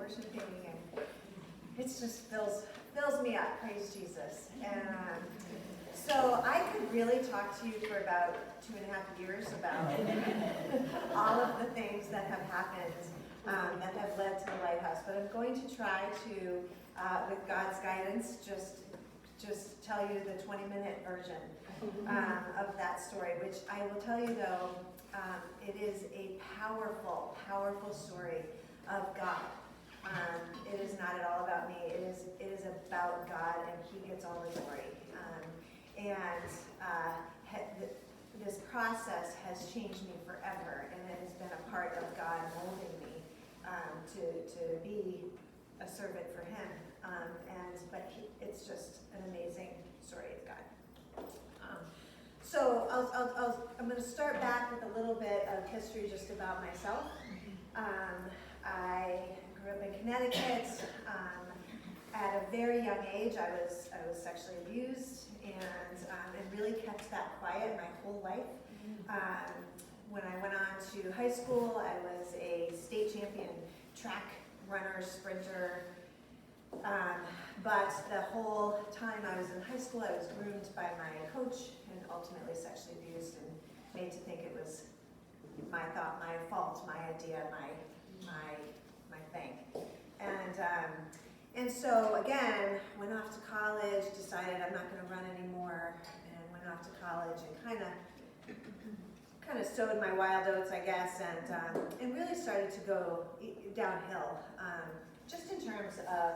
worshiping, and it just fills me up. Praise Jesus. And so I could really talk to you for about 2.5 years about all of the things that have happened that have led to the Lighthouse, but I'm going to try to, with God's guidance, just tell you the 20-minute version of that story, which I will tell you though, it is a powerful, powerful story of God. It is not at all about me. It is about God, and He gets all the glory. This process has changed me forever, and it has been a part of God molding me to be a servant for Him. It's just an amazing story of God. So I'm going to start back with a little bit of history just about myself. I grew up in Connecticut. At a very young age, I was sexually abused, and really kept that quiet my whole life. When I went on to high school, I was a state champion track runner, sprinter. But the whole time I was in high school, I was groomed by my coach and ultimately sexually abused and made to think it was my thought, my fault, my idea, my thing. And so again, went off to college, decided I'm not going to run anymore, and went off to college and kind of sowed my wild oats, I guess, and really started to go downhill, just in terms of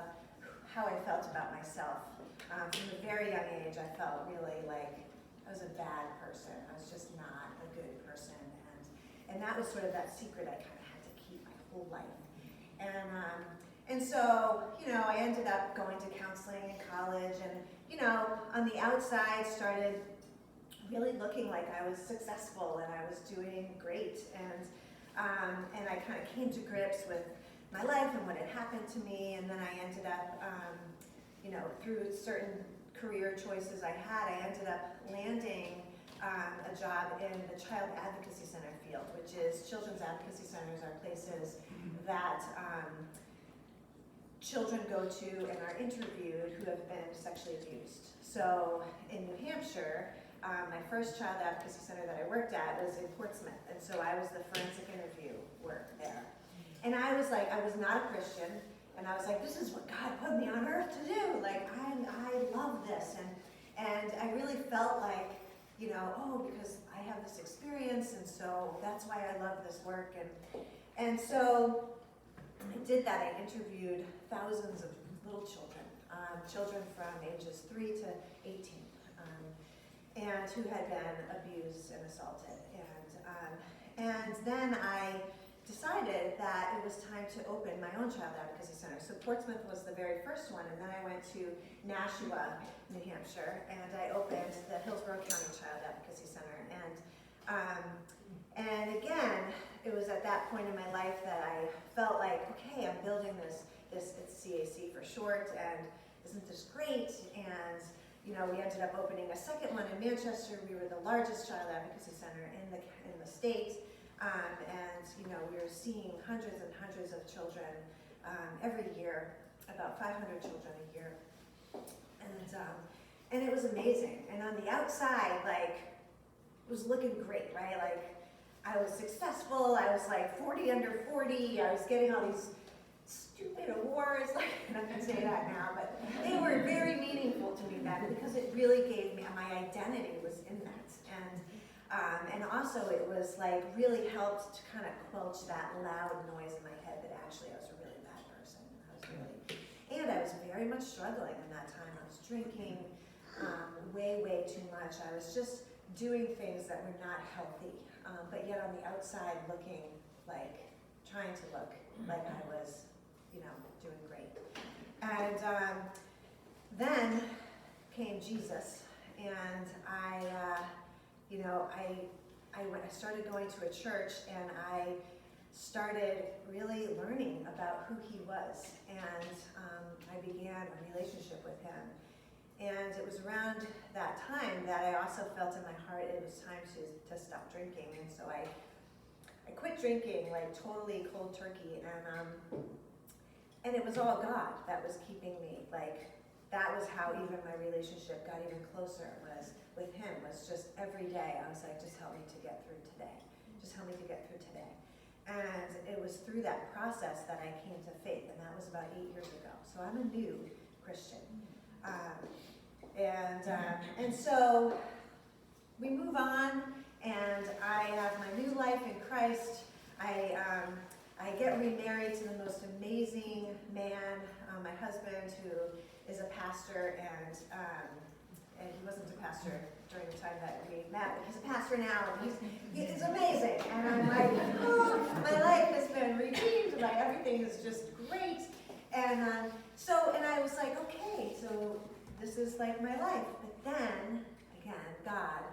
how I felt about myself. From a very young age, I felt really like I was a bad person. I was just not a good person, and that was sort of that secret I kind of had to keep my whole life. And so, I ended up going to counseling in college, and, on the outside started really looking like I was successful and I was doing great. And I kind of came to grips with my life and what had happened to me, and then I ended up, through certain career choices I had, I ended up landing a job in the Child Advocacy Center field, which is children's advocacy centers are places that children go to and are interviewed who have been sexually abused. So in New Hampshire, my first child advocacy center that I worked at was in Portsmouth, and so I was the forensic interview work there. And I was not a Christian, and I was like, this is what God put me on earth to do. Like, I love this, and I really felt like, because I have this experience, and so that's why I love this work. And so I did that. I interviewed thousands of little children from ages 3 to 18, and who had been abused and assaulted. And then I decided that it was time to open my own child advocacy center. So Portsmouth was the very first one, and then I went to Nashua, New Hampshire, and I opened the Hillsborough County Child Advocacy Center. And again, it was at that point in my life that I felt like, okay, I'm building this it's CAC for short, and isn't this great? And we ended up opening a second one in Manchester. We were the largest child advocacy center in the state. And we were seeing hundreds and hundreds of children every year, about 500 children a year, and it was amazing. And on the outside, like, it was looking great, right? Like, I was successful. I was like 40 under 40. I was getting all these stupid awards. Like, and I can say that now, but they were very meaningful to me then because it really gave me my identity was in that. And also it was like really helped to kind of quelch that loud noise in my head that actually I was a really bad person. And I was very much struggling in that time. I was drinking way too much. I was just doing things that were not healthy, but yet on the outside looking like, trying to look like I was, doing great. And then came Jesus, and I started going to a church, and I started really learning about who He was, and I began a relationship with Him. And it was around that time that I also felt in my heart it was time to stop drinking, and so I quit drinking, like totally cold turkey, And it was all God that was keeping me, like, that was how even my relationship got even closer, was with him, was just every day I was like, just help me to get through today. Just help me to get through today. And it was through that process that I came to faith, and that was about 8 years ago. So I'm a new Christian. And so we move on, and I have my new life in Christ. I get remarried to the most amazing man, my husband, who is a pastor, and he wasn't a pastor during the time that we met, but he's a pastor now, and he's amazing. And I'm like, oh, my life has been redeemed, like everything is just great. And I was like, okay, so this is like my life. But then, again, God,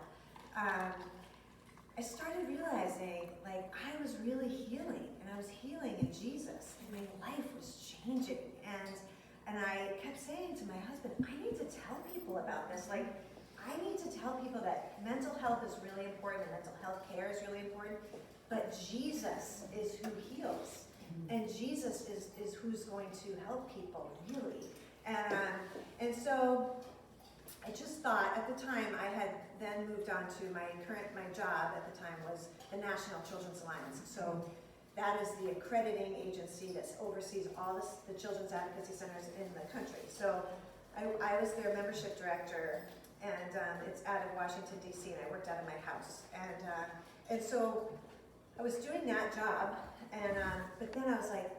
I started realizing, like, I was really healing, and I was healing in Jesus, and my life was changing. And I kept saying to my husband, I need to tell people about this. Like, I need to tell people that mental health is really important, and mental health care is really important, but Jesus is who heals. And Jesus is who's going to help people, really. And so I just thought, at the time, I had then moved on to my job at the time was the National Children's Alliance. So that is the accrediting agency that oversees all the children's advocacy centers in the country. So I was their membership director, and it's out of Washington, D.C., and I worked out of my house. And so I was doing that job, but then I was like,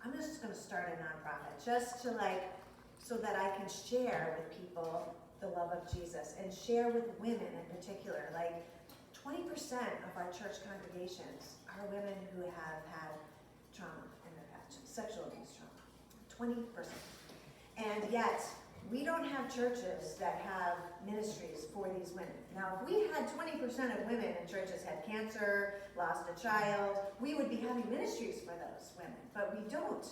I'm just going to start a nonprofit, just to so that I can share with people the love of Jesus, and share with women in particular. Like 20% of our church congregations are women who have had trauma in their past, sexual abuse trauma, 20%. And yet, we don't have churches that have ministries for these women. Now, if we had 20% of women in churches had cancer, lost a child, we would be having ministries for those women, but we don't.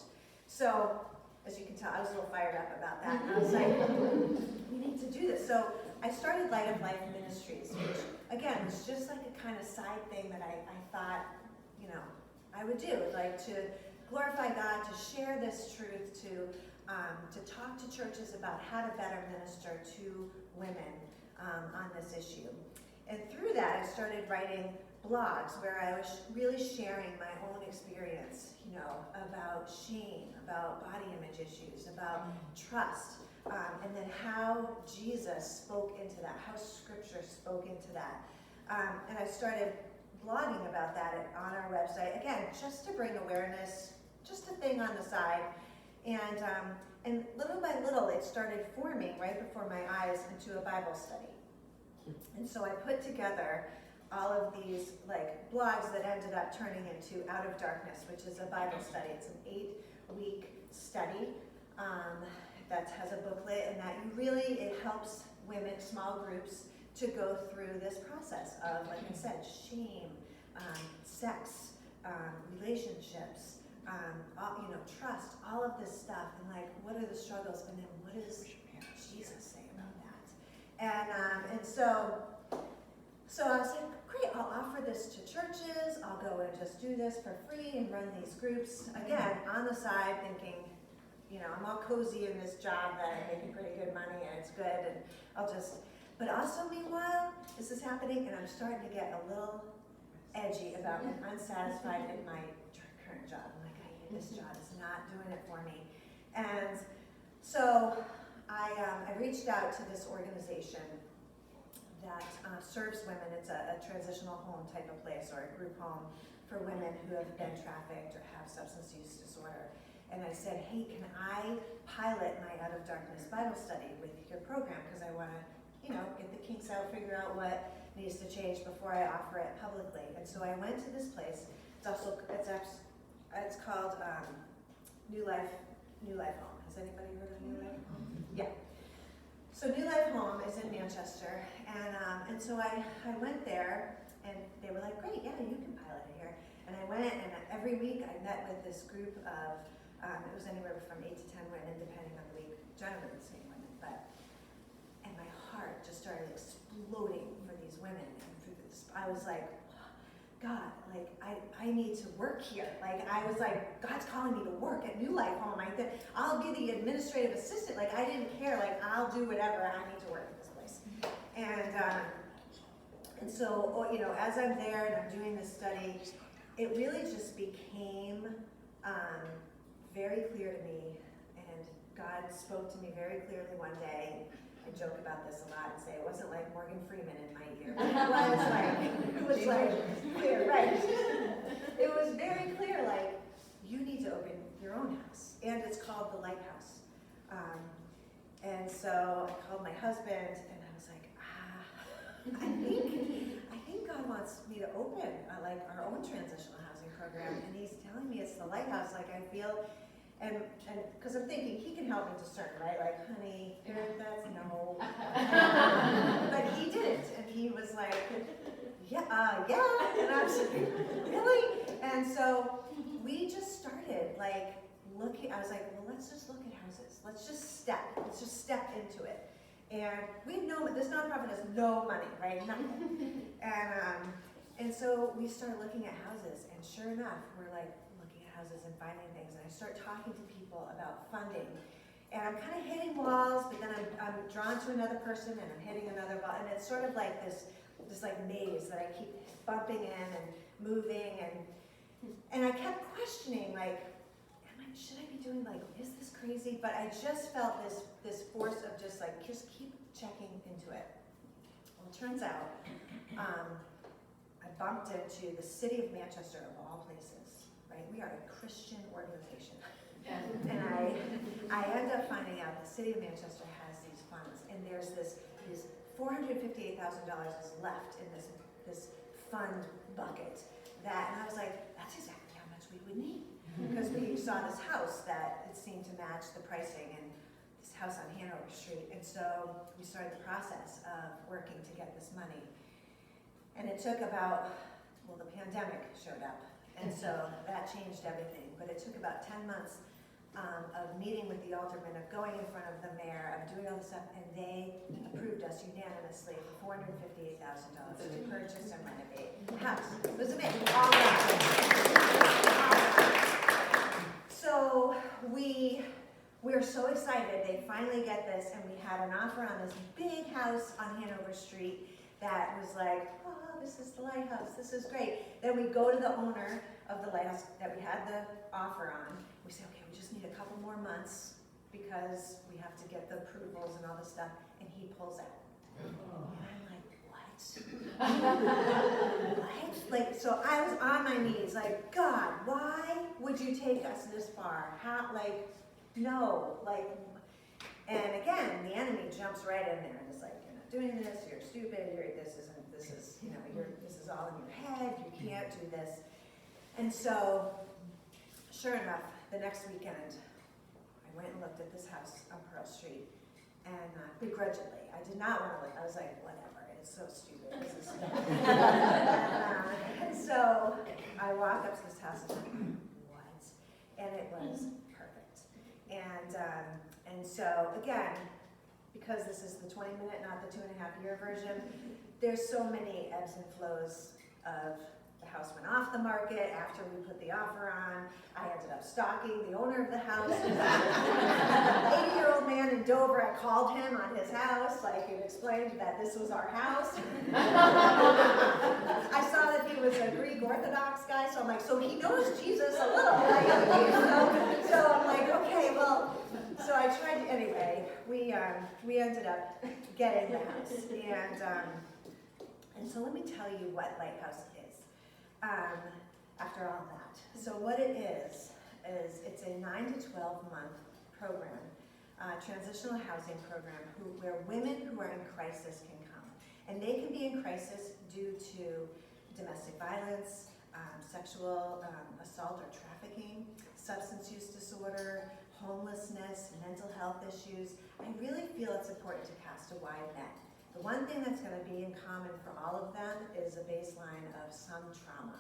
So, as you can tell, I was a little fired up about that, and I was like, we need to do this. So I started Light of Life Ministries, which, again, was just like a kind of side thing that I thought, I would do, like to glorify God, to share this truth, to talk to churches about how to better minister to women on this issue. And through that, I started writing blogs where I was really sharing my own experience, about shame, about body image issues, about trust, and then how Jesus spoke into that, how Scripture spoke into that. And I started blogging about that on our website, again, just to bring awareness, just a thing on the side. And little by little, it started forming right before my eyes into a Bible study. And so I put together all of these blogs that ended up turning into Out of Darkness, which is a Bible study. It's an 8-week study that has a booklet, and that it helps women, small groups, to go through this process of, like I said, shame, sex, relationships, trust, all of this stuff, and what are the struggles, and then what does Jesus say about that? And so I was like, great, I'll offer this to churches, I'll go and just do this for free and run these groups, again, on the side, thinking, I'm all cozy in this job that I'm making pretty good money and it's good, and but also meanwhile, this is happening, and I'm starting to get a little edgy about being unsatisfied in my current job. I'm like, I hate this job, it's not doing it for me. And so I reached out to this organization that serves women. It's a transitional home type of place, or a group home for women who have been trafficked or have substance use disorder. And I said, hey, can I pilot my Out of Darkness Bible study with your program? Because I want to, get the kinks out, figure out what needs to change before I offer it publicly. And so I went to this place. It's called New Life Home. Has anybody heard of New Life Home? Yeah. So New Life Home is in Manchester, and so I went there, and they were like, great, yeah, you can pilot it here. And I went, and every week I met with this group of, it was anywhere from 8 to 10 women, depending on the week, generally the same women, and my heart just started exploding for these women. And for this, I was like, God, I I need to work here. Like, I was like, God's calling me to work at New Life Home. I'll be the administrative assistant. Like, I didn't care. Like, I'll do whatever. I need to work at this place. And so, you know, as I'm there and I'm doing this study, it really just became very clear to me, and God spoke to me very clearly one day. I joke about this a lot and say it wasn't like Morgan Freeman in my ear. It was like clear, right? It was very clear, like, you need to open your own house, and it's called the Lighthouse. And so I called my husband, and I was like, I think God wants me to open like our own transitional housing program, and He's telling me it's the Lighthouse. Like, I feel. And because I'm thinking he can help me discern, right? Like, honey, that's no. But he didn't, and he was like, yeah, and I was like, really? And so we just started like looking. I was like, well, let's just look at houses. Let's just step into it. And we know that this nonprofit has no money, right? Nothing. And so we started looking at houses, and sure enough, we're like looking at houses and finding things. And I start talking to people about funding, and I'm kind of hitting walls, but then I'm drawn to another person, and I'm hitting another wall, and it's sort of like this like maze that I keep bumping in and moving, and I kept questioning, like, should I be doing, like, is this crazy? But I just felt this force of just keep checking into it. Well, it turns out I bumped into the city of Manchester, of all places, right? We are a Christian organization. And I end up finding out the city of Manchester has these funds, and there's this $458,000 is left in this fund bucket. And I was like, that's exactly how much we would need. Because we saw this house that it seemed to match the pricing, and this house on Hanover Street. And so we started the process of working to get this money. And it took about, the pandemic showed up. And so that changed everything. But it took about 10 months of meeting with the alderman, of going in front of the mayor, of doing all this stuff, and they approved us unanimously for $458,000 to purchase and renovate the house. It was amazing. All right. So we were so excited. They finally get this, and we had an offer on this big house on Hanover Street that was like, oh, this is the Lighthouse. This is great. Then we go to the owner of the Lighthouse that we had the offer on. We say, okay, we just need a couple more months because we have to get the approvals and all this stuff. And he pulls out. And I'm like, what? What? Like, so I was on my knees, like, God, why would you take us this far? How, like, no, like, and again, the enemy jumps right in there and is like, you're not doing this, you're stupid, this is, this is all in your head, you can't do this. And so, sure enough, the next weekend, I went and looked at this house on Pearl Street, and begrudgingly, I did not want to look. I was like, whatever, it's so stupid. This is and so I walked up to this house and I'm like, what? And it was perfect. And so again, because this is the 20-minute, not the 2.5-year version, there's so many ebbs and flows of. The house went off the market after we put the offer on. I ended up stalking the owner of the house. An 80-year-old man in Dover. I called him on his house, like, and explained that this was our house. I saw that he was a Greek Orthodox guy, so I'm like, so he knows Jesus a little. Like, so I'm like, okay, well. So I tried. Anyway, we ended up getting the house, and so let me tell you what Lighthouse is. After all that. So what it is it's a 9 to 12 month program, transitional housing program where women who are in crisis can come. And they can be in crisis due to domestic violence, sexual assault or trafficking, substance use disorder, homelessness, mental health issues. I really feel it's important to cast a wide net. The one thing that's going to be in common for all of them is a baseline of some trauma.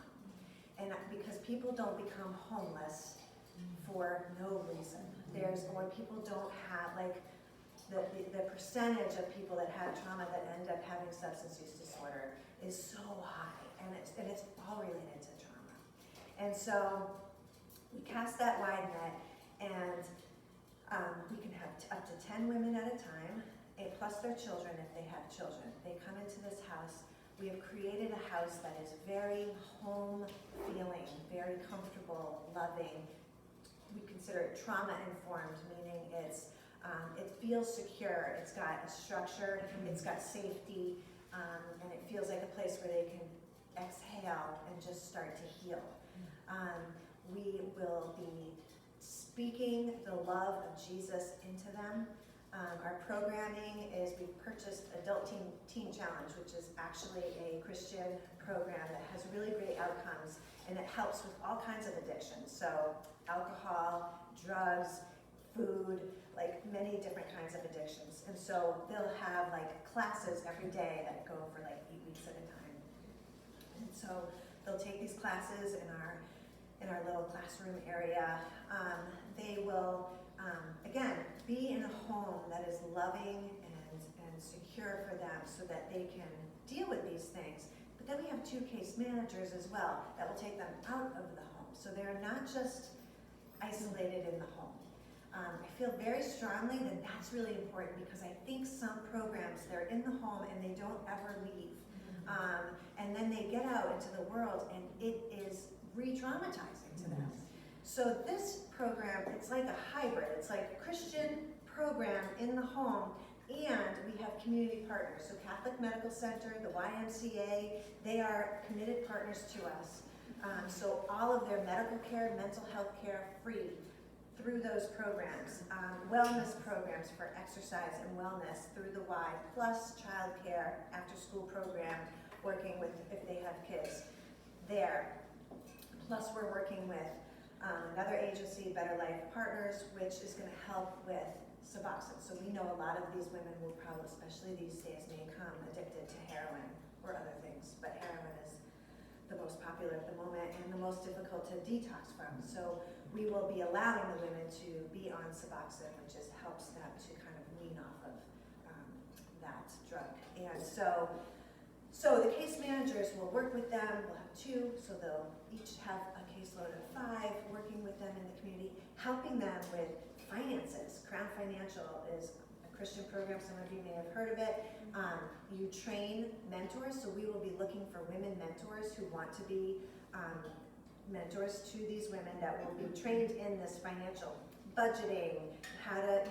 And because people don't become homeless for no reason. Or people don't have, like, the percentage of people that have trauma that end up having substance use disorder is so high. And it's all related to trauma. And so we cast that wide net, and we can have up to 10 women at a time, plus their children if they have children. They come into this house. We have created a house that is very home feeling, very comfortable, loving. We consider it trauma informed, meaning it feels secure, it's got a structure, it's got safety, and it feels like a place where they can exhale and just start to heal. We will be speaking the love of Jesus into them. Our programming is, we've purchased Adult Teen Challenge, which is actually a Christian program that has really great outcomes, and it helps with all kinds of addictions. So alcohol, drugs, food, like many different kinds of addictions. And so they'll have like classes every day that go for like 8 weeks at a time. And so they'll take these classes in our little classroom area. They will, again, be in a home that is loving and secure for them so that they can deal with these things. But then we have 2 case managers as well that will take them out of the home. So they're not just isolated in the home. I feel very strongly that that's really important because I think some programs, they're in the home and they don't ever leave. And then they get out into the world and it is re-traumatizing to them. So this program, it's like a hybrid. It's like a Christian program in the home, and we have community partners. So Catholic Medical Center, the YMCA, they are committed partners to us. So all of their medical care, mental health care, free through those programs. Wellness programs for exercise and wellness through the Y, plus childcare, after school program, working with, if they have kids there. Plus we're working with another agency, Better Life Partners, which is going to help with Suboxone. So we know a lot of these women will probably, especially these days, may become addicted to heroin or other things, but heroin is the most popular at the moment and the most difficult to detox from. So we will be allowing the women to be on Suboxone, which helps them to kind of wean off of that drug. And so the case managers will work with them. We'll have 2, so they'll each have a caseload of 5, working with them in the community, helping them with finances. Crown Financial is a Christian program, some of you may have heard of it. You train mentors, so we will be looking for women mentors who want to be mentors to these women that will be trained in this financial budgeting, how to,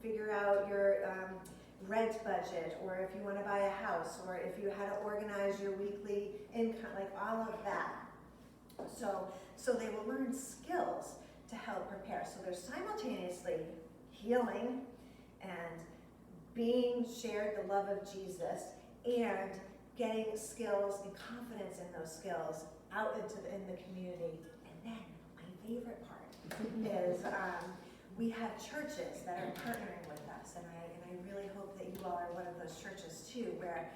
figure out your rent budget, or if you want to buy a house, or if you how to organize your weekly income, like all of that. So they will learn skills to help prepare. So they're simultaneously healing and being shared the love of Jesus and getting skills and confidence in those skills out in the community. And then my favorite part is we have churches that are partnering with us, and I really hope that you all are one of those churches too, where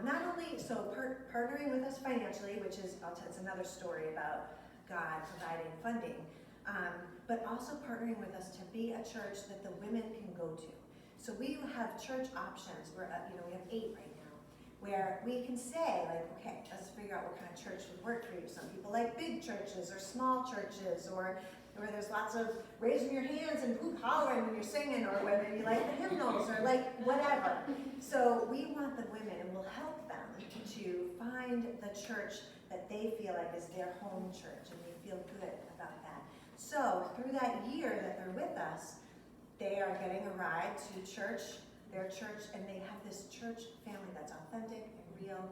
not only partnering with us financially, which is it's another story about God providing funding, but also partnering with us to be a church that the women can go to. So we have church options. We have 8 right now, where we can say, like, okay, let's figure out what kind of church would work for you. Some people like big churches or small churches, or where there's lots of raising your hands and hollering when you're singing, or whether you like the hymnals or like whatever. So we want the women, and we'll help them to find the church that they feel like is their home church, and they feel good about that. So through that year that they're with us, they are getting a ride to church, their church, and they have this church family that's authentic and real.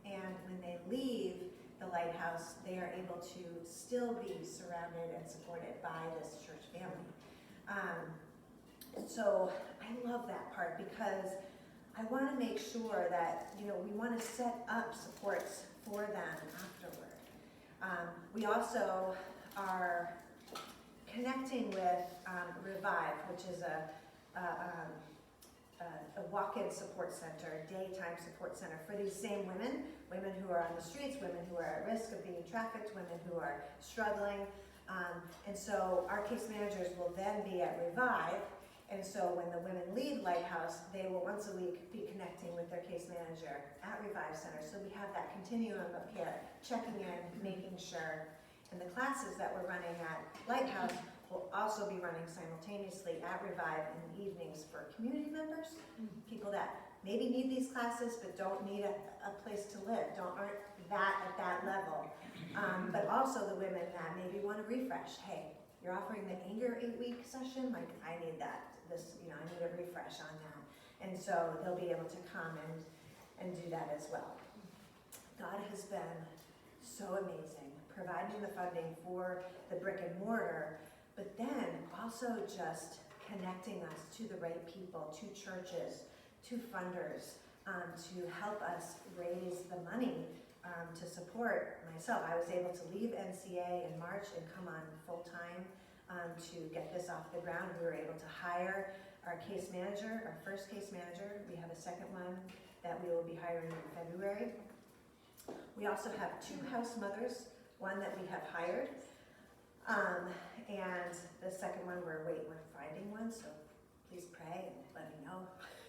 And when they leave the Lighthouse, they are able to still be surrounded and supported by this church family. So I love that part because I want to make sure that, we want to set up supports for them afterward. We also are connecting with Revive, which is a walk-in support center, daytime support center for these same women who are on the streets, women who are at risk of being trafficked, women who are struggling. And so our case managers will then be at Revive. And so when the women leave Lighthouse, they will once a week be connecting with their case manager at Revive Center. So we have that continuum of care, checking in, making sure. And the classes that we're running at Lighthouse will also be running simultaneously at Revive in the evenings for community members, people that maybe need these classes but don't need a place to live, aren't at that level. But also the women that maybe want to refresh. Hey, you're offering the anger 8-week session, like I need that. I need a refresh on that. And so they'll be able to come and do that as well. God has been so amazing, providing the funding for the brick and mortar, but then also just connecting us to the right people, to churches, to funders, to help us raise the money to support myself. I was able to leave NCA in March and come on full-time to get this off the ground. We were able to hire our case manager, our first case manager. We have a second one that we will be hiring in February. We also have 2 house mothers, one that we have hired, and the second one we're finding one, so please pray and let me know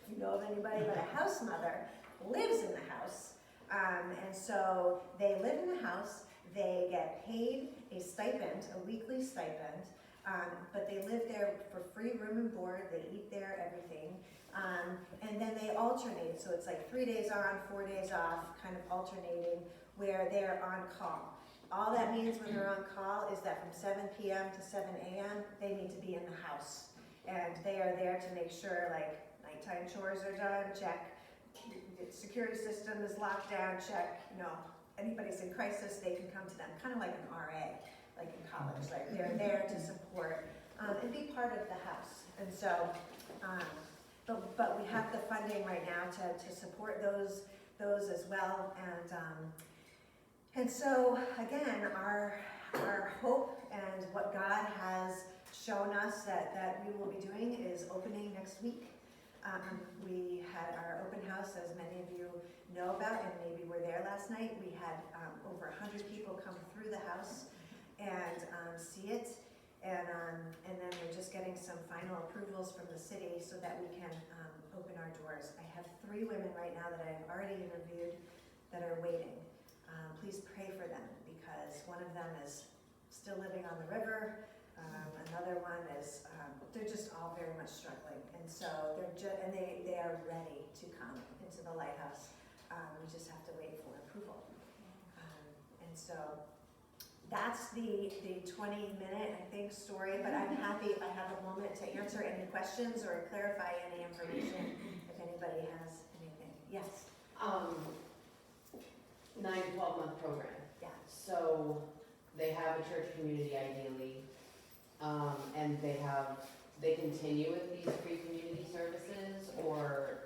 if you know of anybody. But a house mother lives in the house, and so they live in the house, they get paid a stipend, a weekly stipend, but they live there for free room and board, they eat there, everything. And then they alternate, so it's like 3 days on, 4 days off, kind of alternating, where they're on call. All that means when they're on call is that from 7 p.m. to 7 a.m., they need to be in the house. And they are there to make sure, like, nighttime chores are done, check. The security system is locked down, check. Anybody's in crisis, they can come to them, kind of like an RA, like in college. Like, they're there to support and be part of the house. And so, but we have the funding right now to support those as well. And so again, our hope and what God has shown us that we will be doing is opening next week. We had our open house, as many of you know about, and maybe were there last night. We had over 100 people come through the house and see it. And then we're just getting some final approvals from the city so that we can open our doors. I have 3 women right now that I've already interviewed that are waiting. Please pray for them, because one of them is still living on the river. Another one is, they're just all very much struggling. And so they are ready to come into the Lighthouse. We just have to wait for approval. And so that's the 20-minute, I think, story, but I'm happy if I have a moment to answer any questions or clarify any information if anybody has anything. Yes? 9 to 12-month program. Yeah. So they have a church community ideally, and they continue with these free community services, or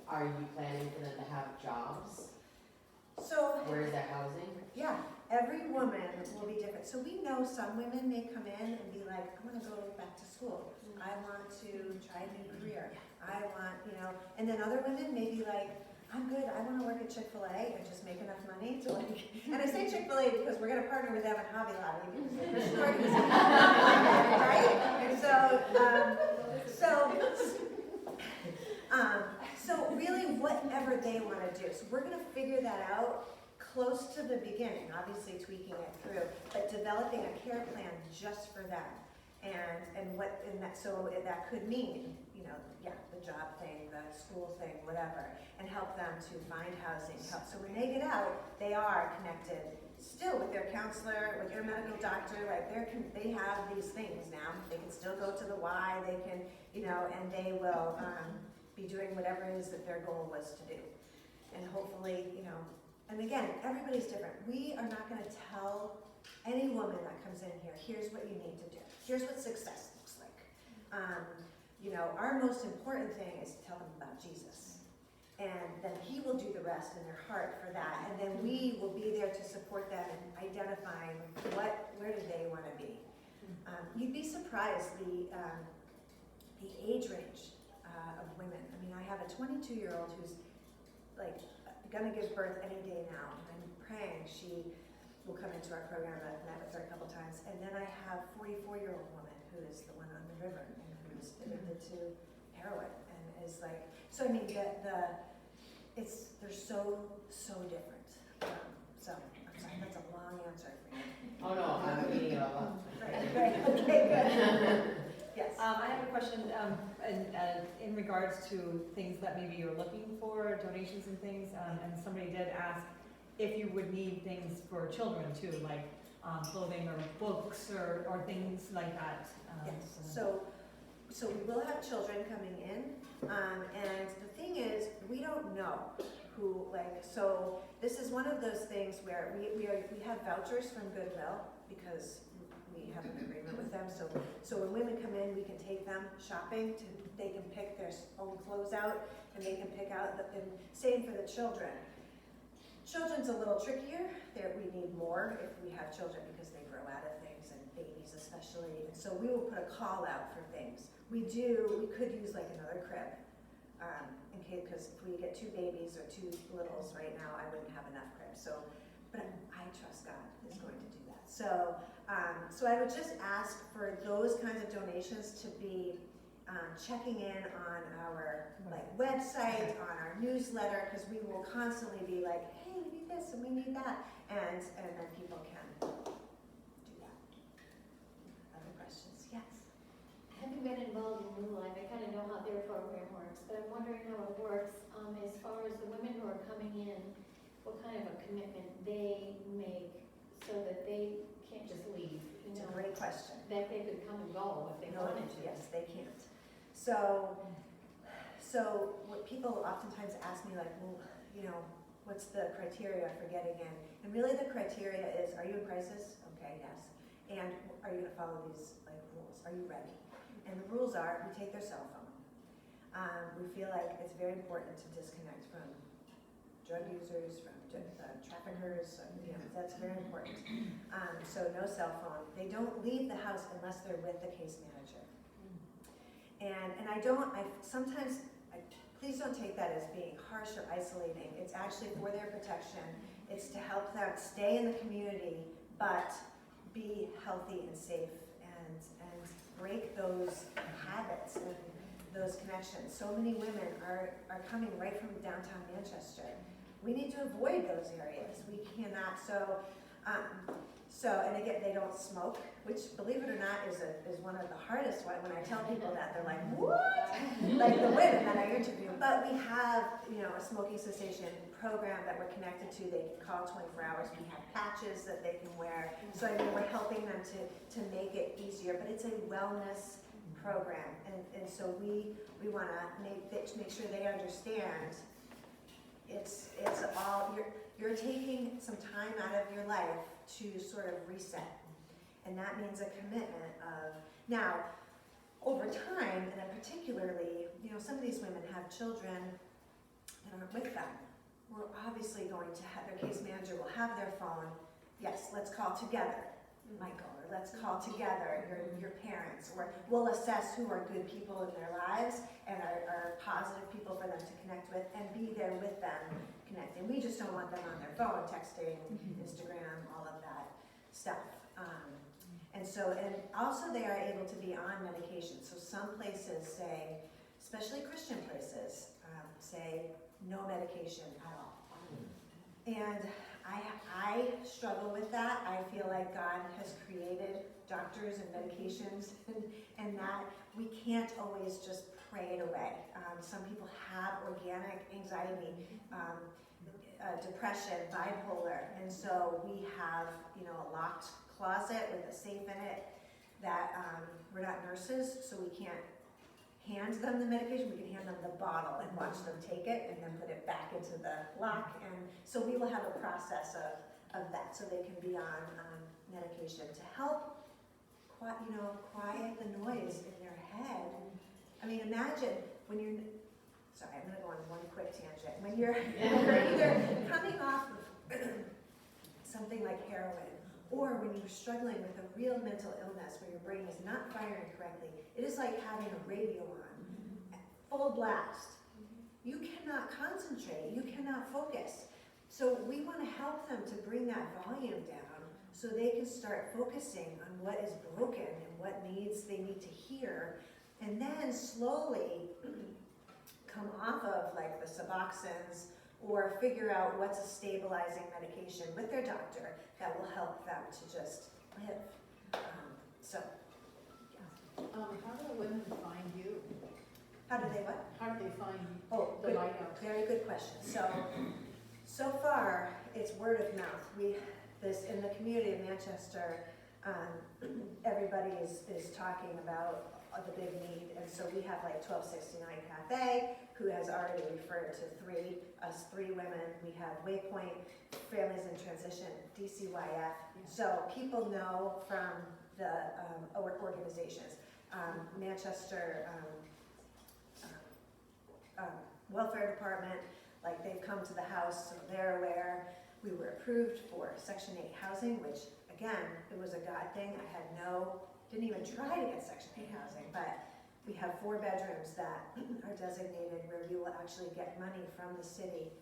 are you planning for them to have jobs? So where is that housing? Yeah, every woman will be different. So we know some women may come in and be like, I want to go back to school. I want to try a new career. I want, and then other women may be like, I'm good, I want to work at Chick-fil-A and just make enough money to and I say Chick-fil-A because we're going to partner with them at Hobby Lobby because they're Christian organization, right? And so really whatever they want to do. So we're going to figure that out close to the beginning, obviously tweaking it through, but developing a care plan just for them. So that could mean, the job thing, the school thing, whatever, and help them to find housing. So when they get out, they are connected still with their counselor, with their medical doctor. Like they have these things now. They can still go to the Y. They can, and they will be doing whatever it is that their goal was to do. And hopefully, and again, everybody's different. We are not going to tell any woman that comes in here, here's what you need to do. Here's what success looks like. Our most important thing is to tell them about Jesus. And then he will do the rest in their heart for that. And then we will be there to support them in identifying where do they want to be. You'd be surprised the age range of women. I mean, I have a 22-year-old who's like gonna give birth any day now. And I'm praying she will come into our program. I've met with her a couple times. And then I have a 44-year-old woman who is the one on the river and who's addicted to heroin and is like, so I mean, they're so different. So I'm sorry, that's a long answer for you. Oh no, Great, okay, good. Yes. I have a question, in regards to things that maybe you're looking for, donations and things, and somebody did ask if you would need things for children too, like clothing or books or things like that. Yes, so we will have children coming in, and the thing is, we don't know who, so this is one of those things where we have vouchers from Goodwill because we have an agreement with them, so when women come in, we can take them shopping, they can pick their own clothes out, and they can pick out, and same for the children. Children's a little trickier, we need more if we have children because they grow out of things, and babies especially, and so we will put a call out for things. We could use like another crib, in case, because if we get 2 babies or 2 littles right now, I wouldn't have enough cribs, but I trust God is going to do that. So I would just ask for those kinds of donations to be checking in on our website, on our newsletter, because we will constantly be like, hey, we need this and we need that, and then people can do that. Other questions? Yes. Having been involved in New Life, I kind of know how their program works, but I'm wondering how it works as far as the women who are coming in, what kind of a commitment they make so that they can't just leave. It's a great question. That they could come and go if they wanted to. Yes, they can't. So what people oftentimes ask me, like, well, what's the criteria for getting in? And really the criteria is, are you in crisis? Okay, yes. And are you gonna follow these rules? Are you ready? And the rules are, we take their cell phone. We feel like it's very important to disconnect from drug users, from traffickers, that's very important. So no cell phone. They don't leave the house unless they're with the case manager. And please don't take that as being harsh or isolating. It's actually for their protection. It's to help them stay in the community, but be healthy and safe and break those habits and those connections. So many women are coming right from downtown Manchester. We need to avoid those areas. We cannot, and again, they don't smoke, which, believe it or not, is one of the hardest ones. When I tell people that, they're like, what? Like the women that I interview. But we have, a smoking cessation program that we're connected to. They can call 24 hours. We have patches that they can wear. So we're helping them to make it easier. But it's a wellness program, and so we want to make sure they understand. It's all you're taking some time out of your life to sort of reset, and that means a commitment of now over time, and particularly, some of these women have children that aren't with them. We're obviously going to have their case manager will have their phone. Yes, let's call together, Michael, or let's call together your parents, or we'll assess who are good people in their lives and are positive people for them to connect with, and be there with them connecting. We just don't want them on their phone texting, Instagram, all of that stuff. And also they are able to be on medication. So some places say, especially Christian places, say no medication at all. And I struggle with that. I feel like God has created doctors and medications, and that we can't always just pray it away. Some people have organic anxiety, depression, bipolar, and so we have a locked closet with a safe in it that we're not nurses, so we can't hand them the medication. We can hand them the bottle and watch them take it and then put it back into the lock. And so we will have a process of that so they can be on medication to help quiet the noise in their head. I mean, imagine when you're, sorry, I'm gonna go on one quick tangent. When you're either coming off of something like heroin, or when you're struggling with a real mental illness where your brain is not firing correctly, it is like having a radio on, full blast. You cannot concentrate, you cannot focus. So we want to help them to bring that volume down so they can start focusing on what is broken and what they need to hear, and then slowly come off of like the Suboxones or figure out what's a stabilizing medication with their doctor that will help them to just live. So, How do women find you? how do they what? How do they find Oh, the good, lighthouse? very good question. So far, it's word of mouth. In the community of Manchester, everybody is talking about the big need, and so we have like 1269 Cafe, who has already referred to us three women. We have Waypoint, Families in Transition, DCYF. So people know from the organizations. Manchester Welfare Department, like they've come to the house, so they're aware. We were approved for Section 8 housing, which again, it was a God thing. Didn't even try to get Section 8 housing, but we have 4 bedrooms that are designated where we will actually get money from the city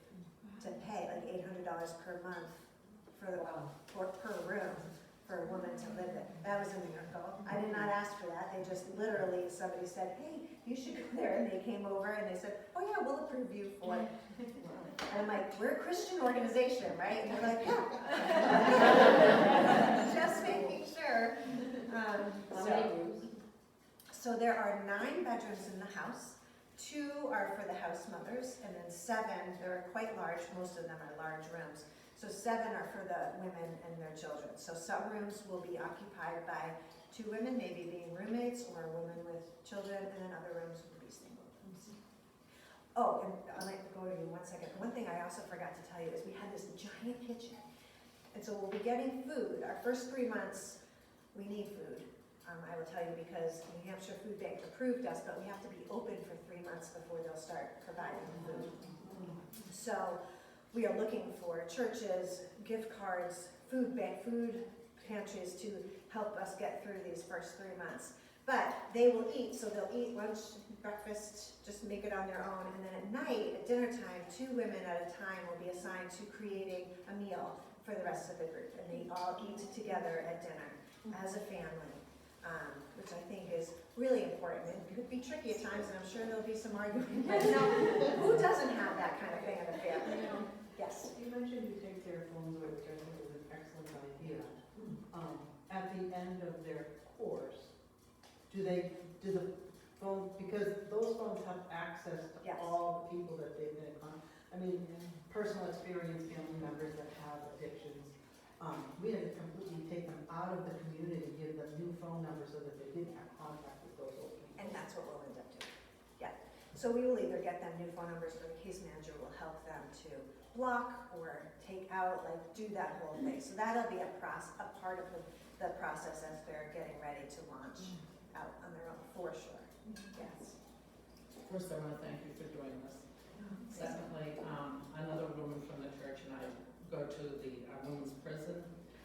to pay like $800 per month per room for a woman to live in. That was a miracle. I did not ask for that. They just literally, somebody said, hey, you should go there. And they came over and they said, oh yeah, we'll approve you for it. And I'm like, we're a Christian organization, right? And they're like, yeah. Just making sure. How many rooms? So there are 9 bedrooms in the house. 2 are for the house mothers, and then 7, they're quite large, most of them are large rooms. So 7 are for the women and their children. So some rooms will be occupied by 2 women, maybe being roommates, or a woman with children, and then other rooms will be single rooms. Oh, and I'd like to go over you 1 second. One thing I also forgot to tell you is we had this giant kitchen. And so we'll be getting food. Our first 3 months, we need food. I will tell you because New Hampshire Food Bank approved us, but we have to be open for 3 months before they'll start providing food. So we are looking for churches, gift cards, food pantries to help us get through these first 3 months. But they will eat, so they'll eat lunch, breakfast, just make it on their own. And then at night, at dinner time, 2 women at a time will be assigned to creating a meal for the rest of the group. And they all eat together at dinner as a family, which I think is really important. It could be tricky at times, and I'm sure there'll be some arguing. But who doesn't have that kind of thing in a family? Yes. You mentioned you take their phones away, which I think is an excellent idea. At the end of their course, do the phones, because those phones have access to Yes. all the people that they've been on. I mean, personal experience, family members that have addictions. We had to completely take them out of the community, give them new phone numbers so that they didn't have contact with those old people. And that's what we'll end up doing. Yeah. So we will either get them new phone numbers, or the case manager will help them to block or take out, like do that whole thing. So that'll be a part of the process as they're getting ready to launch out on their own, for sure. Yes. First, I want to thank you for doing this. Secondly, another woman from the church and I go to the women's prison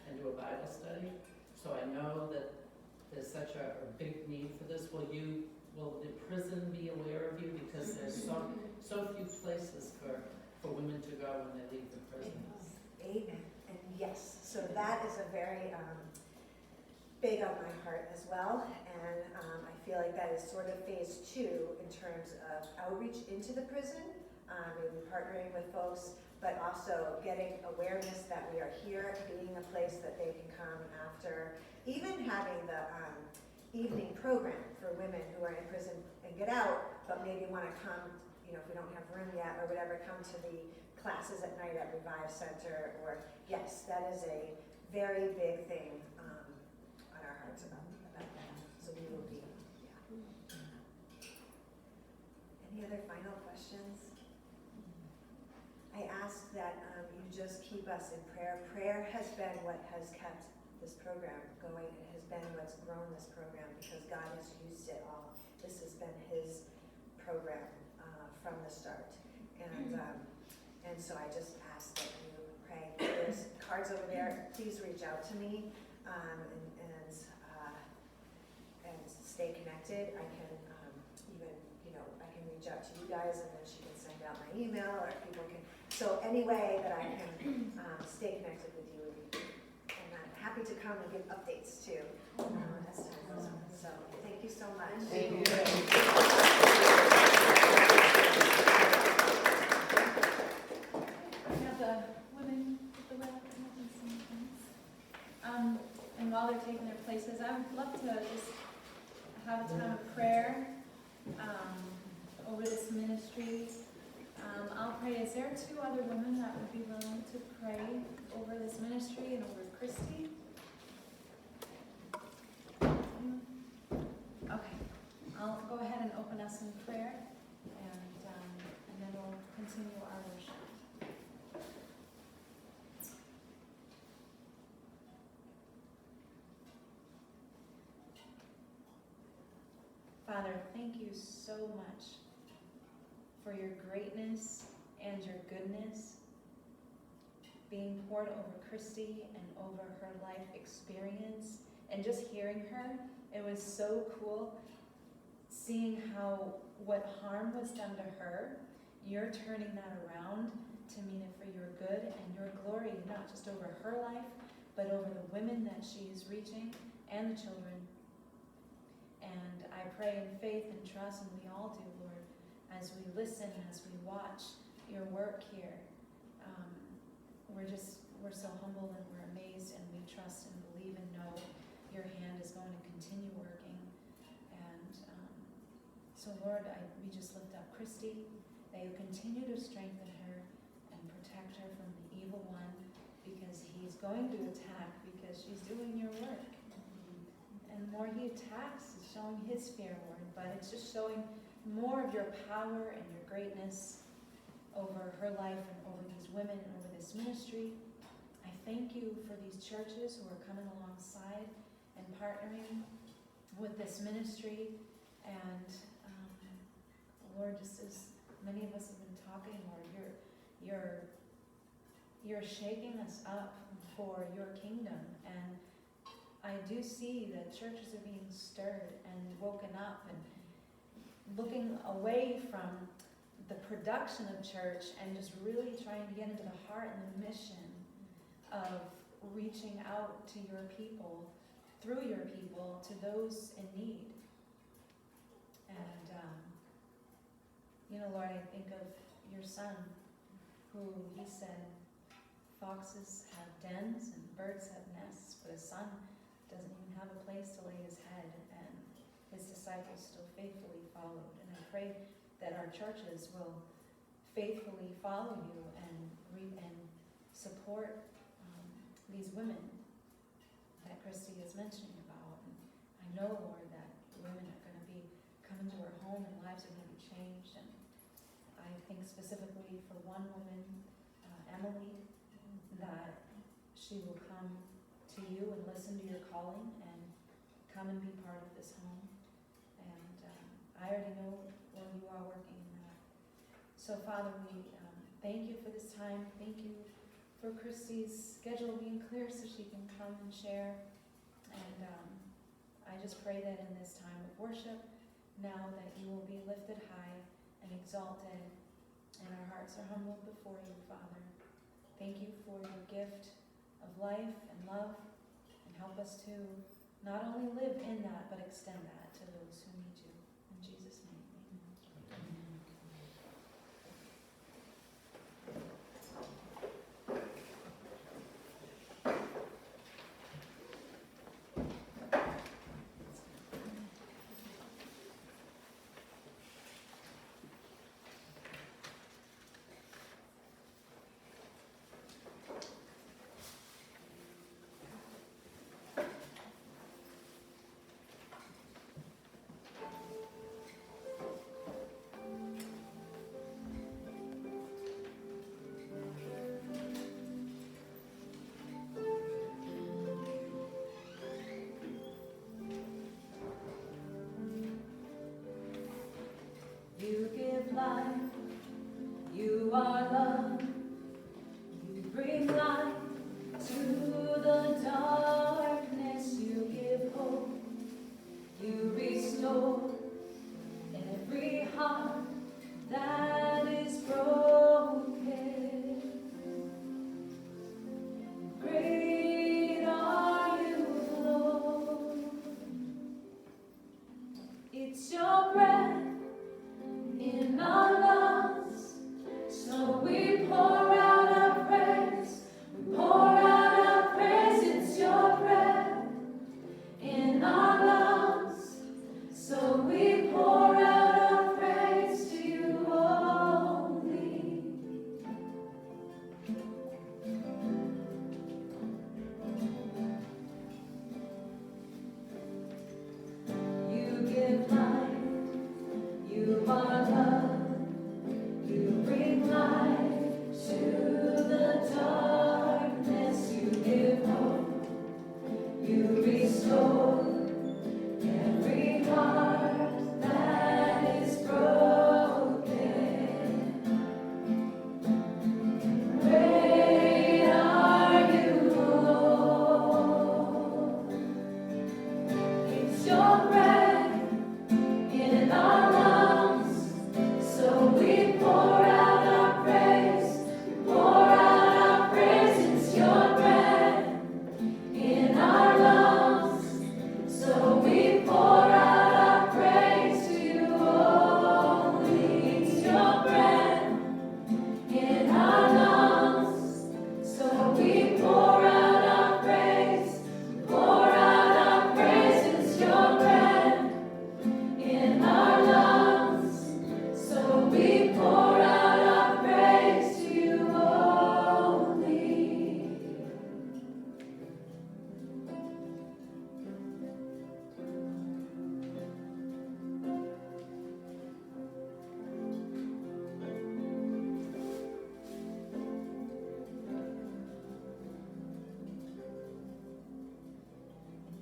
and do a Bible study. So I know that there's such a big need for this. Will the prison be aware of you? Because there's so few places for women to go when they leave the prison. Amen. And yes, so that is a very big on my heart as well. And I feel like that is sort of phase 2 in terms of outreach into the prison, maybe partnering with folks, but also getting awareness that we are here, being a place that they can come after, even having the evening program for women who are in prison and get out, but maybe want to come, if we don't have room yet or whatever, come to the classes at night at Revive Center, or yes, that is a very big thing on our hearts about that. So we will be, yeah. Any other final questions? I ask that you just keep us in prayer. Prayer has been what has kept this program going. It has been what's grown this program because God has used it all. This has been His program from the start. And so I just ask that you pray. There's cards over there. Please reach out to me and stay connected. I can even, I can reach out to you guys, and then she can send out my email, or people can. So any way that I can stay connected with you, and I'm happy to come and give updates too as time goes on. So thank you so much. Thank you. We have the women with the web and some things. And and while they're taking their places, I would love to just have a time of prayer over this ministry. I'll pray. Is there two other women that would be willing to pray over this ministry and over Kristie? Okay, I'll go ahead and open us in prayer, and then we'll continue our worship. Father, thank you so much for your greatness and your goodness being poured over Kristie and over her life experience. And just hearing her, it was so cool seeing how what harm was done to her, you're turning that around to mean it for your good and your glory, not just over her life, but over the women that she is reaching and the children. And I pray in faith and trust, and we all do, Lord, as we listen, as we watch your work here. We're so humbled and we're amazed, and we trust and believe and know your hand is going to continue working. And so, Lord, we just lift up Kristie, that you continue to strengthen her and protect her from the evil one, because he's going to attack because she's doing your work. And the more he attacks, is showing his fear, Lord, but it's just showing more of your power and your greatness over her life and over these women and over this ministry. I thank you for these churches who are coming alongside and partnering with this ministry. And Lord, just as many of us have been talking, Lord, you're shaking us up for your kingdom. And I do see that churches are being stirred and woken up and looking away from the production of church and just really trying to get into the heart and the mission of reaching out to your people, through your people, to those in need. And, Lord, I think of your son, who he said, foxes have dens and birds have nests, but a son doesn't even have a place to lay his head, and his disciples still faithfully followed. And I pray that our churches will faithfully follow you and support these women that Kristie is mentioning about. And I know, Lord, that women are going to be coming to her home and lives are going to be changed. And I think specifically for one woman, Emily, that she will come to you and listen to your calling and come and be part of this home. And I already know, Lord, you are working in that. So, Father, we thank you for this time. Thank you for Kristie's schedule being clear so she can come and share. And I just pray that in this time of worship, now that you will be lifted high and exalted, and our hearts are humbled before you, Father. Thank you for your gift of life and love, and help us to not only live in that, but extend that to those who need you. In Jesus' name, amen. You give life, you are love, you bring light to the darkness, you give hope, you restore every heart that is broken. Great are you, Lord. It's your breath in our lungs, so we You restore every heart that is broken. Great are you, Lord. It's your breath in our lungs, so we pour out our praise. We pour out our praise. It's your breath in our lungs, so we pour out our praise to you only. It's your breath in our lungs, so we pour out our praise. We pour out our praise. It's your breath in our lungs, so we pour out our praise to you only.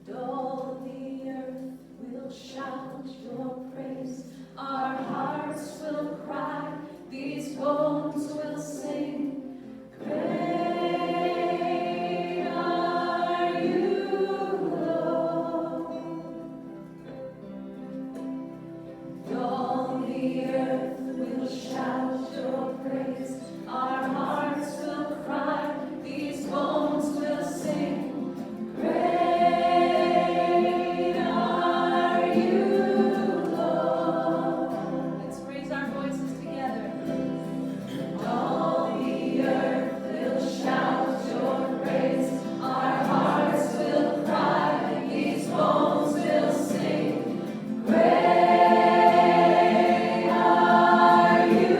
And all the earth will shout your praise. Our hearts will cry. These bones will sing. Great are you, Lord. And all the earth will shout your praise. Our hearts will cry. These bones will sing. Great are you, Lord. Let's raise our voices together. And all the earth will shout your praise. Our hearts will cry. These bones will sing. Great are you,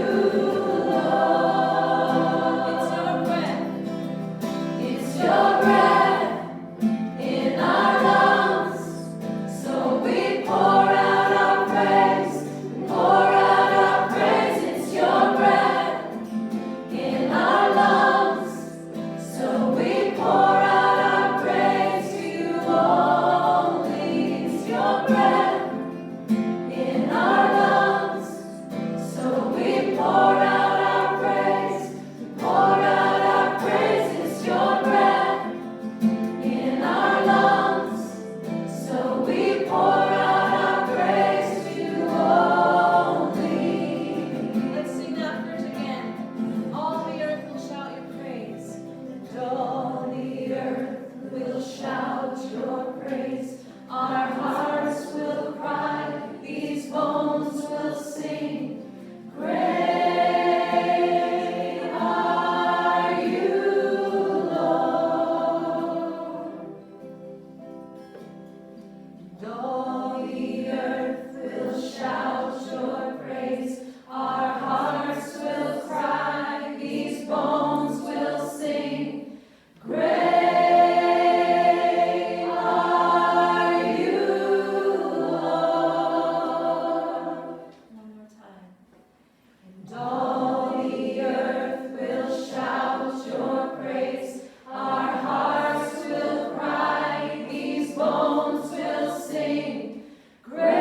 Lord. It's your breath. It's your breath in our lungs, so we pour out our praise. We pour out our praise. It's your breath in our lungs, so we pour out our praise to you only. It's your breath in our lungs, so we pour out our praise. We pour out our praise. It's your breath in our lungs, so we pour out our praise to you only. Let's sing that verse again. All the earth will shout your praise. And all the earth will shout your praise. Our hearts will cry. These bones will sing. Great are you, Lord. And all the earth will shout your praise. Our hearts will cry. These bones will sing. Great are you, Lord. One more time. And all the earth will shout your praise. Our hearts will cry. These bones will sing. Great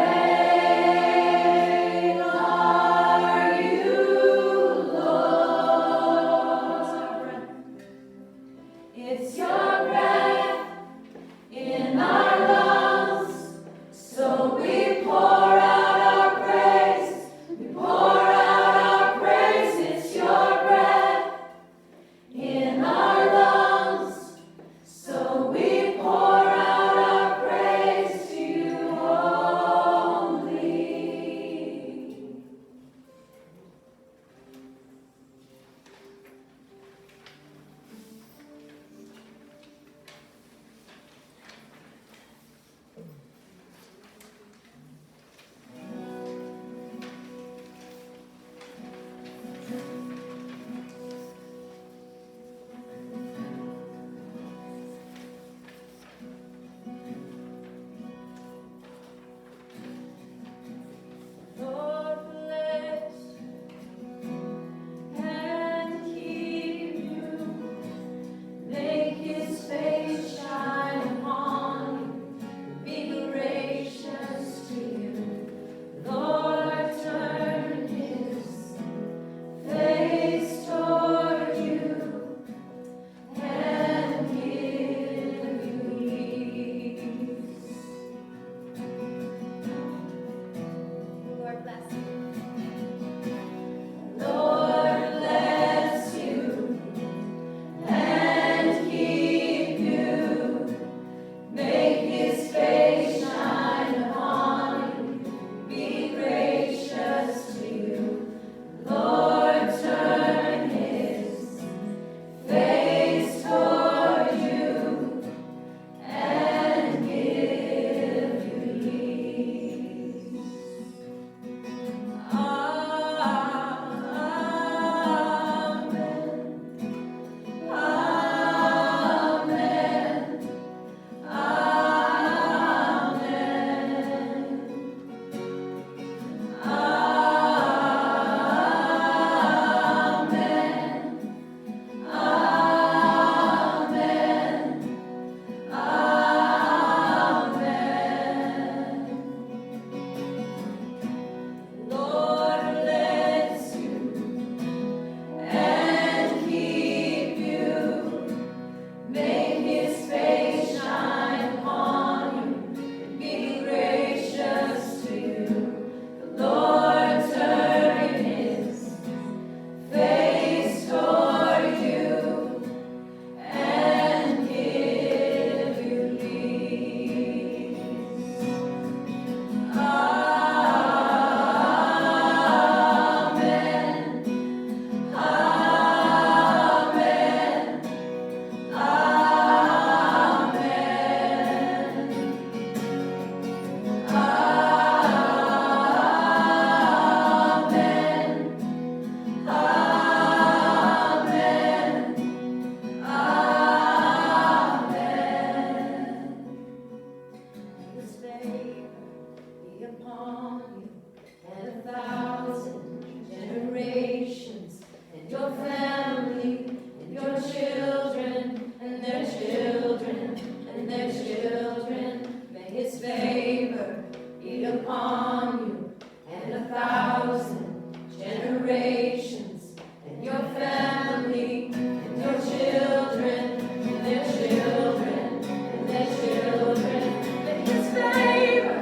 upon you and 1,000 generations, and your family, and your children, and their children, and their children. May his favor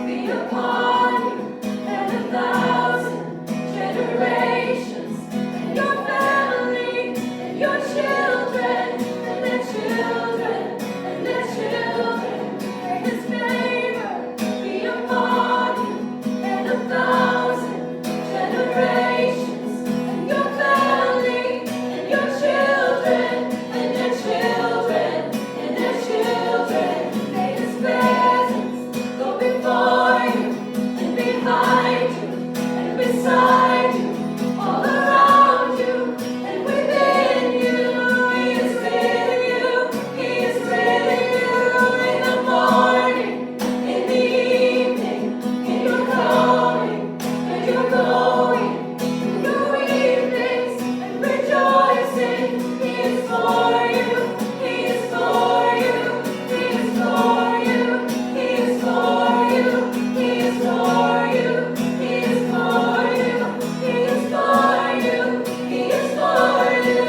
be upon you and 1,000 generations, and your family, and your children, and their children, and their children. May his favor be upon you and 1,000 generations, and your family, and your children, and their children, and their children. May his presence go before you, and behind you, and beside you, all around you, and within you. He is with you, he is with you in the morning, in the evening, in your coming, and your going, in your evenings, and rejoicing. He is for you, he is for you, he is for you, he is for you, he is for you, he is for you, he is for you, he is for you.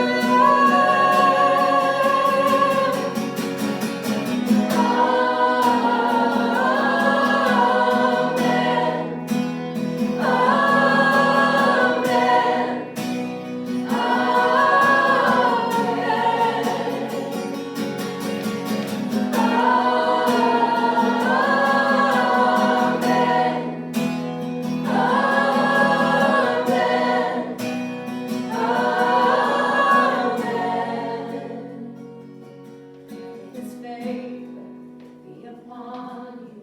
His favor be upon you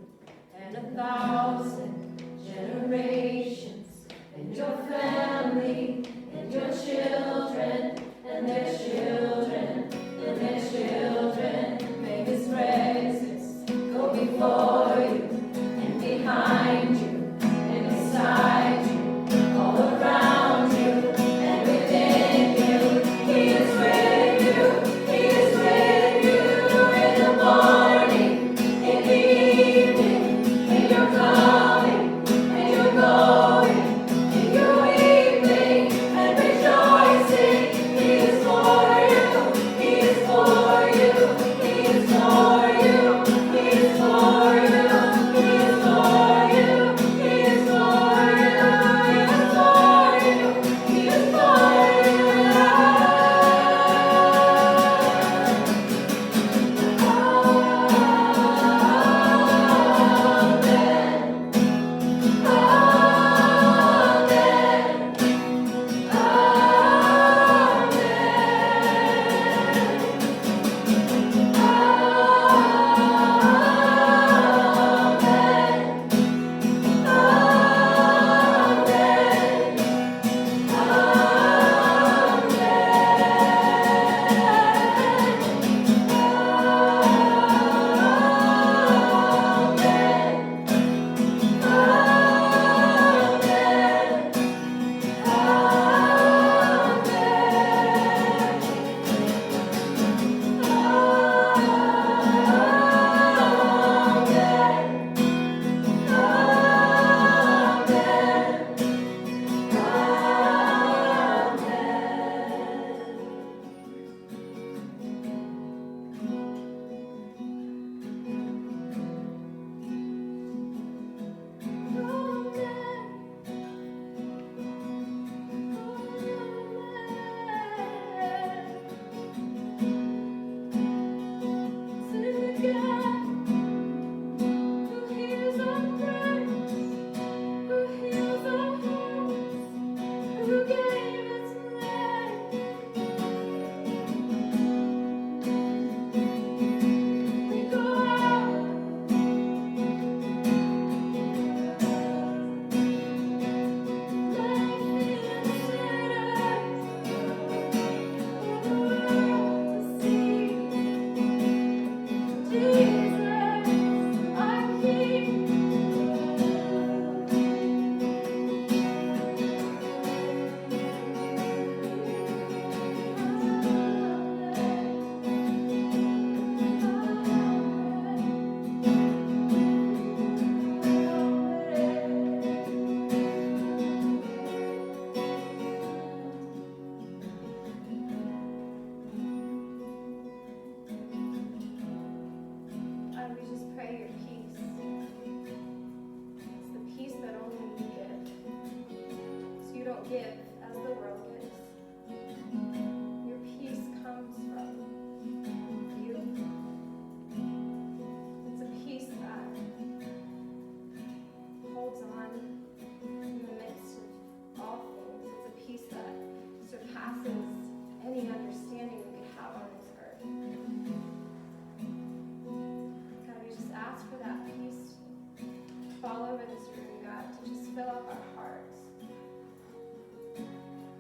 and 1,000 generations, and your family, and your children, and their children, and their children. May his presence go before you, and behind you, and beside you, all around you, and within you. He is with you, he is with you in the morning, in the evening, in your coming. pray your peace. It's the peace that only you give. So you don't give as the world gives. Your peace comes from you. It's a peace that holds on in the midst of all things. It's a peace that surpasses any understanding we could have on this earth. God, we just ask for that peace to fall over this room, God, to just fill up our hearts.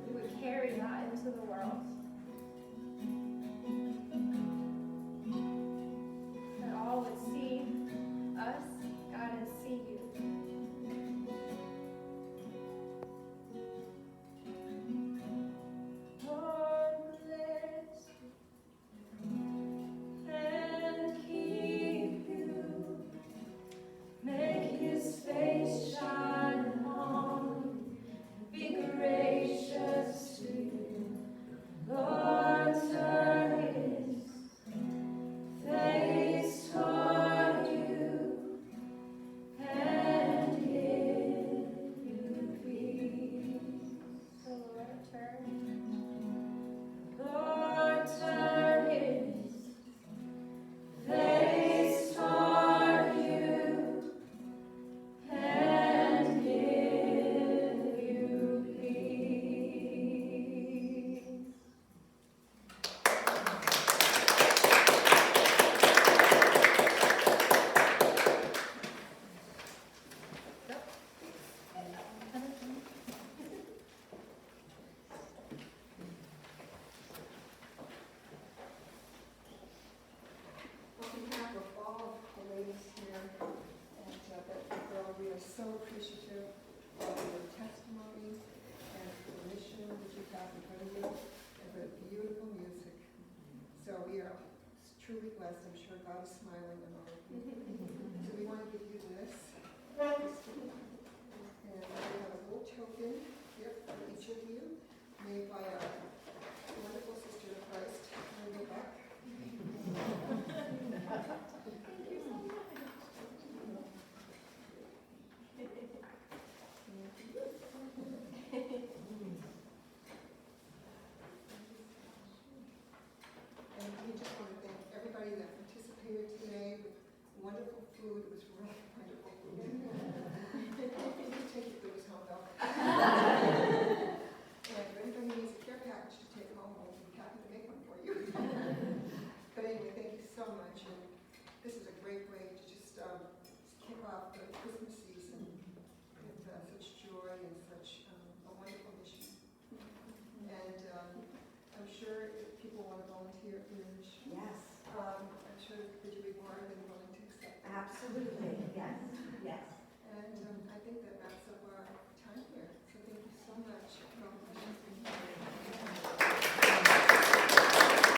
We would carry that into the world. That all would see us, God, and see you. Lord, bless and keep you. Make his face shine upon you. Be gracious to you. Lord, turn his face toward you and give you peace. So Lord, turn his face toward you and give you peace. On behalf of all of the ladies here and that girl, we are so appreciative of your testimony and the mission that you have in front of you and the beautiful music. So we are truly blessed. I'm sure God is smiling on all of you. So we want to give you this. Kristie. And we have a little token here for each of you made by our wonderful sister of Christ, Linda Buck. And we just want to thank everybody that participated today with wonderful food. It was really wonderful food. Take your booze home though. And if anybody needs a care package to take home, we'll be happy to make one for you. But anyway, thank you so much. And this is a great way to just kick off the Christmas season with such joy and such a wonderful mission. And I'm sure if people want to volunteer for your mission, Yes, I'm sure that you'll be more than willing to accept that. absolutely, yes, yes. And I think that wraps up our time here. So thank you so much.